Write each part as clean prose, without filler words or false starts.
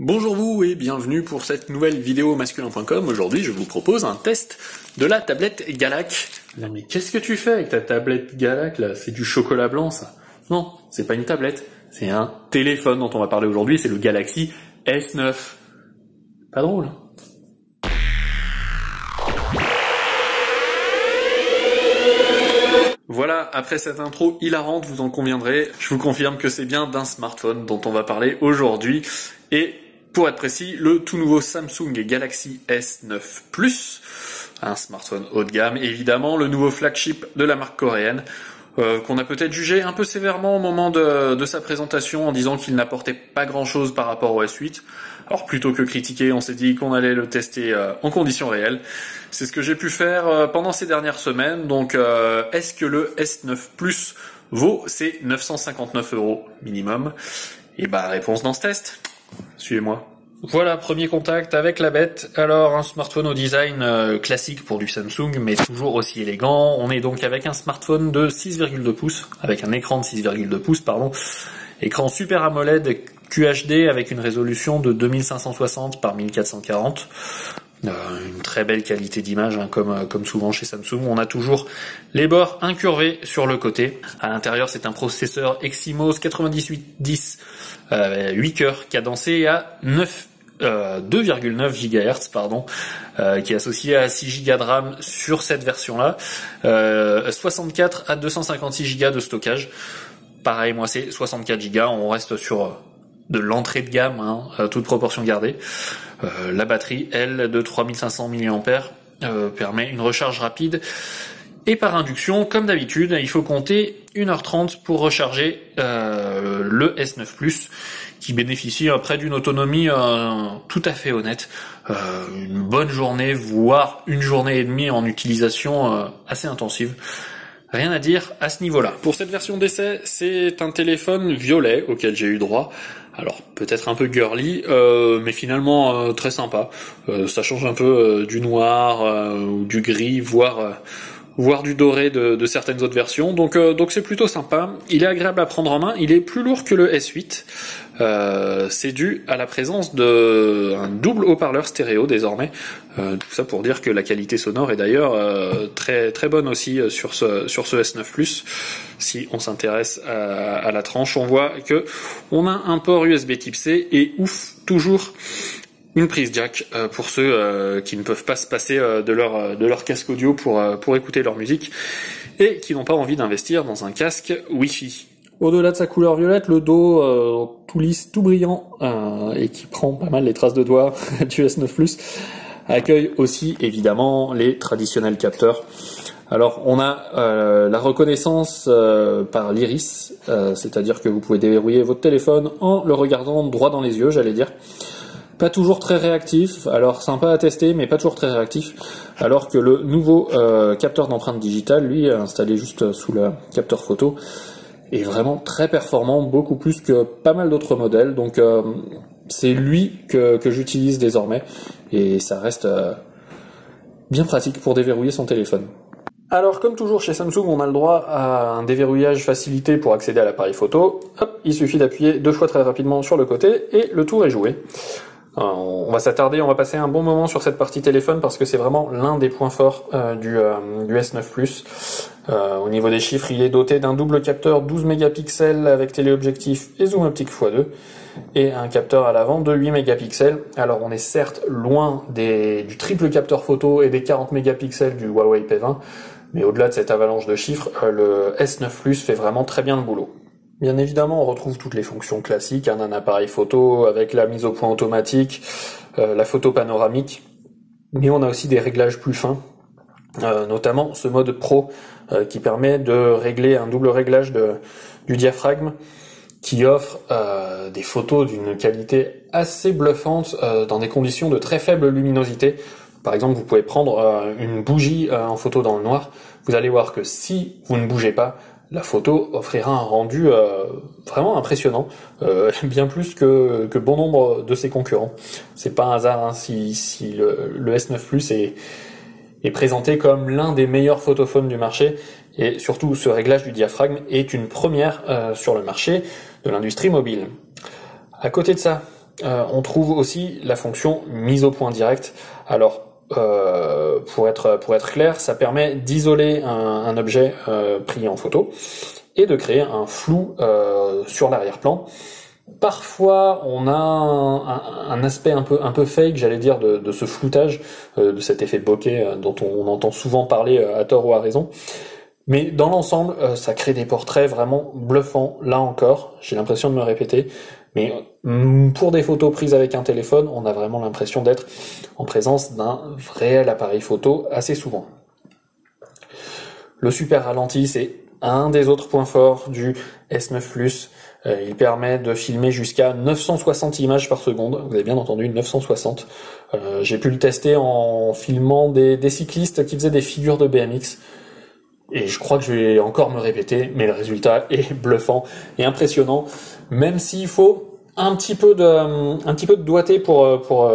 Bonjour vous et bienvenue pour cette nouvelle vidéo masculin.com. Aujourd'hui je vous propose un test de la tablette Galac. Mais qu'est-ce que tu fais avec ta tablette Galac là? C'est du chocolat blanc ça? Non, c'est pas une tablette, c'est un téléphone dont on va parler aujourd'hui, c'est le Galaxy S9. Pas drôle hein? Voilà, après cette intro hilarante, vous en conviendrez, je vous confirme que c'est bien d'un smartphone dont on va parler aujourd'hui. Et pour être précis, le tout nouveau Samsung Galaxy S9 Plus, un smartphone haut de gamme, évidemment, le nouveau flagship de la marque coréenne, qu'on a peut-être jugé un peu sévèrement au moment de sa présentation en disant qu'il n'apportait pas grand-chose par rapport au S8. Alors plutôt que critiquer, on s'est dit qu'on allait le tester en conditions réelles. C'est ce que j'ai pu faire pendant ces dernières semaines. Donc est-ce que le S9 Plus vaut ces 959 € minimum? Et bah réponse dans ce test. Suivez-moi. Voilà, premier contact avec la bête. Alors, un smartphone au design classique pour du Samsung, mais toujours aussi élégant. On est donc avec un smartphone de 6,2 pouces, avec un écran de 6,2 pouces, pardon. Écran Super AMOLED QHD avec une résolution de 2560 par 1440. Une très belle qualité d'image, hein, comme souvent chez Samsung. On a toujours les bords incurvés sur le côté. À l'intérieur, c'est un processeur Exynos 9810, 8 cœurs cadencé à 2,9 GHz, qui est associé à 6 Go de RAM sur cette version-là, 64 à 256 Go de stockage. Pareil, moi c'est 64 Go, on reste sur de l'entrée de gamme, hein, toute proportion gardée. La batterie, elle, de 3500 mAh, permet une recharge rapide. Et par induction, comme d'habitude, il faut compter 1h30 pour recharger le S9 Plus, qui bénéficie près d'une autonomie tout à fait honnête. Une bonne journée, voire une journée et demie en utilisation assez intensive. Rien à dire à ce niveau-là. Pour cette version d'essai, c'est un téléphone violet auquel j'ai eu droit. Alors peut-être un peu girly, mais finalement très sympa. Ça change un peu du noir ou du gris, voire du doré de certaines autres versions. Donc c'est plutôt sympa. Il est agréable à prendre en main. Il est plus lourd que le S8. C'est dû à la présence d'un double haut-parleur stéréo désormais. Tout ça pour dire que la qualité sonore est d'ailleurs très très bonne aussi sur ce S9 Plus. Si on s'intéresse à la tranche, on voit que on a un port USB Type C et toujours une prise jack pour ceux qui ne peuvent pas se passer de leur casque audio pour écouter leur musique et qui n'ont pas envie d'investir dans un casque Wi-Fi. Au-delà de sa couleur violette, le dos tout lisse, tout brillant et qui prend pas mal les traces de doigts du S9 Plus accueille aussi évidemment les traditionnels capteurs. Alors on a la reconnaissance par l'iris, c'est-à-dire que vous pouvez déverrouiller votre téléphone en le regardant droit dans les yeux, j'allais dire. Pas toujours très réactif, alors sympa à tester, mais pas toujours très réactif, alors que le nouveau capteur d'empreinte digitale, lui, installé juste sous le capteur photo, est vraiment très performant, beaucoup plus que pas mal d'autres modèles, donc c'est lui que j'utilise désormais, et ça reste bien pratique pour déverrouiller son téléphone. Alors comme toujours chez Samsung, on a le droit à un déverrouillage facilité pour accéder à l'appareil photo. Hop, il suffit d'appuyer 2 fois très rapidement sur le côté, et le tour est joué. On va s'attarder, on va passer un bon moment sur cette partie téléphone parce que c'est vraiment l'un des points forts du S9 Plus. Au niveau des chiffres, il est doté d'un double capteur 12 mégapixels avec téléobjectif et zoom optique x2 et un capteur à l'avant de 8 mégapixels. Alors on est certes loin du triple capteur photo et des 40 mégapixels du Huawei P20, mais au-delà de cette avalanche de chiffres, le S9 Plus fait vraiment très bien le boulot. Bien évidemment, on retrouve toutes les fonctions classiques d'un appareil photo avec la mise au point automatique, la photo panoramique, mais on a aussi des réglages plus fins, notamment ce mode Pro qui permet de régler un double réglage du diaphragme qui offre des photos d'une qualité assez bluffante dans des conditions de très faible luminosité. Par exemple, vous pouvez prendre une bougie en photo dans le noir, vous allez voir que si vous ne bougez pas, la photo offrira un rendu vraiment impressionnant, bien plus que bon nombre de ses concurrents. C'est pas un hasard hein, si le S9 Plus est présenté comme l'un des meilleurs photophones du marché, et surtout ce réglage du diaphragme est une première sur le marché de l'industrie mobile. À côté de ça, on trouve aussi la fonction mise au point direct. Alors, pour être clair, ça permet d'isoler un objet pris en photo et de créer un flou sur l'arrière-plan. Parfois, on a un aspect un peu fake, j'allais dire, de ce floutage, de cet effet bokeh dont on entend souvent parler à tort ou à raison. Mais dans l'ensemble, ça crée des portraits vraiment bluffants. Là encore, j'ai l'impression de me répéter, mais pour des photos prises avec un téléphone, on a vraiment l'impression d'être en présence d'un réel appareil photo assez souvent. Le super ralenti, c'est un des autres points forts du S9 Plus. Il permet de filmer jusqu'à 960 images par seconde. Vous avez bien entendu, 960. J'ai pu le tester en filmant des cyclistes qui faisaient des figures de BMX. Et je crois que je vais encore me répéter, mais le résultat est bluffant et impressionnant. Même s'il faut un petit peu de doigté pour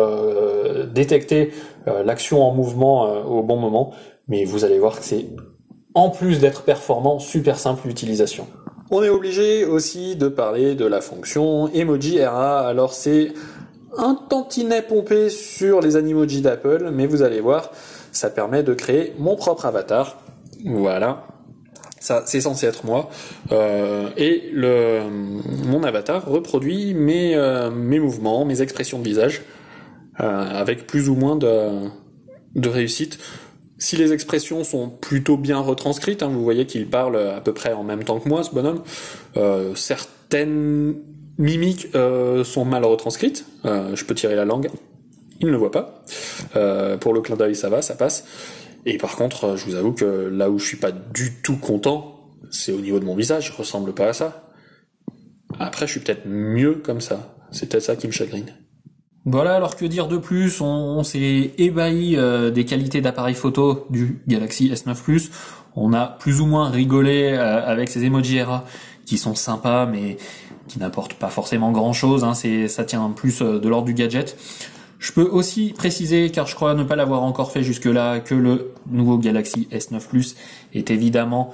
détecter l'action en mouvement au bon moment. Mais vous allez voir que c'est, en plus d'être performant, super simple d'utilisation. On est obligé aussi de parler de la fonction Emoji Era. Alors c'est un tantinet pompé sur les Animoji d'Apple, mais vous allez voir, ça permet de créer mon propre avatar. Voilà. Ça, c'est censé être moi. Et mon avatar reproduit mes mouvements, mes expressions de visage, avec plus ou moins de réussite. Si les expressions sont plutôt bien retranscrites, vous voyez qu'il parle à peu près en même temps que moi, ce bonhomme. Certaines mimiques sont mal retranscrites. Je peux tirer la langue, il ne le voit pas. Pour le clin d'œil, ça va, ça passe. Et par contre, je vous avoue que là où je suis pas du tout content, c'est au niveau de mon visage, je ressemble pas à ça. Après, je suis peut-être mieux comme ça. C'est peut-être ça qui me chagrine. Voilà, alors que dire de plus, on s'est ébahi des qualités d'appareil photo du Galaxy S9 Plus. On a plus ou moins rigolé avec ces Emoji Era qui sont sympas, mais qui n'apportent pas forcément grand-chose. Ça tient plus de l'ordre du gadget. Je peux aussi préciser, car je crois ne pas l'avoir encore fait jusque-là, que le nouveau Galaxy S9 Plus est évidemment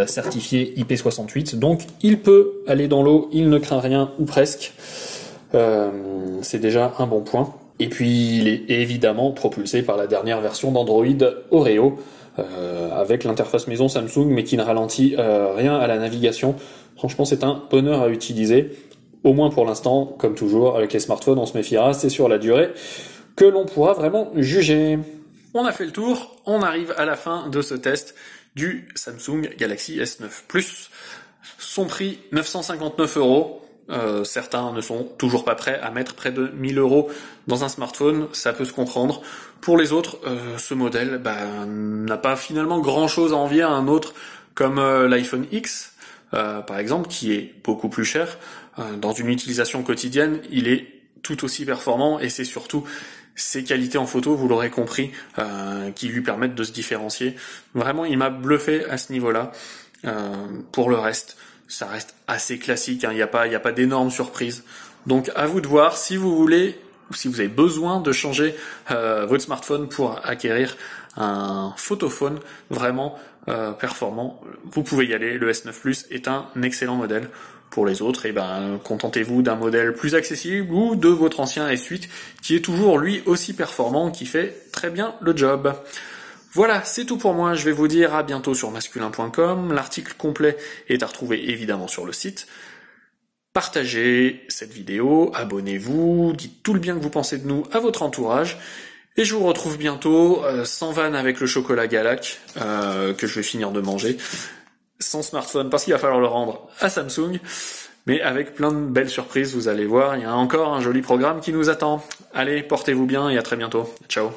certifié IP68. Donc il peut aller dans l'eau, il ne craint rien, ou presque. C'est déjà un bon point. Et puis il est évidemment propulsé par la dernière version d'Android Oreo, avec l'interface maison Samsung, mais qui ne ralentit rien à la navigation. Franchement, c'est un bonheur à utiliser. Au moins pour l'instant, comme toujours, avec les smartphones, on se méfiera, c'est sur la durée que l'on pourra vraiment juger. On a fait le tour, on arrive à la fin de ce test du Samsung Galaxy S9 Plus. Son prix, 959 €. Certains ne sont toujours pas prêts à mettre près de 1000 € dans un smartphone, ça peut se comprendre. Pour les autres, ce modèle n'a pas finalement grand chose à envier à un autre comme l'iPhone X, par exemple, qui est beaucoup plus cher. Dans une utilisation quotidienne, il est tout aussi performant et c'est surtout ses qualités en photo, vous l'aurez compris, qui lui permettent de se différencier. Vraiment, il m'a bluffé à ce niveau-là. Pour le reste, ça reste assez classique, il n'y a pas d'énormes surprises. Donc à vous de voir si vous voulez ou si vous avez besoin de changer votre smartphone pour acquérir un photophone vraiment performant. Vous pouvez y aller, le S9 Plus est un excellent modèle. Pour les autres, contentez-vous d'un modèle plus accessible ou de votre ancien S8 qui est toujours lui aussi performant, qui fait très bien le job. Voilà, c'est tout pour moi. Je vais vous dire à bientôt sur masculin.com. L'article complet est à retrouver évidemment sur le site. Partagez cette vidéo, abonnez-vous, dites tout le bien que vous pensez de nous à votre entourage. Et je vous retrouve bientôt, sans vanne avec le chocolat Galac, que je vais finir de manger. Sans smartphone, parce qu'il va falloir le rendre à Samsung, mais avec plein de belles surprises, vous allez voir, il y a encore un joli programme qui nous attend. Allez, portez-vous bien et à très bientôt. Ciao.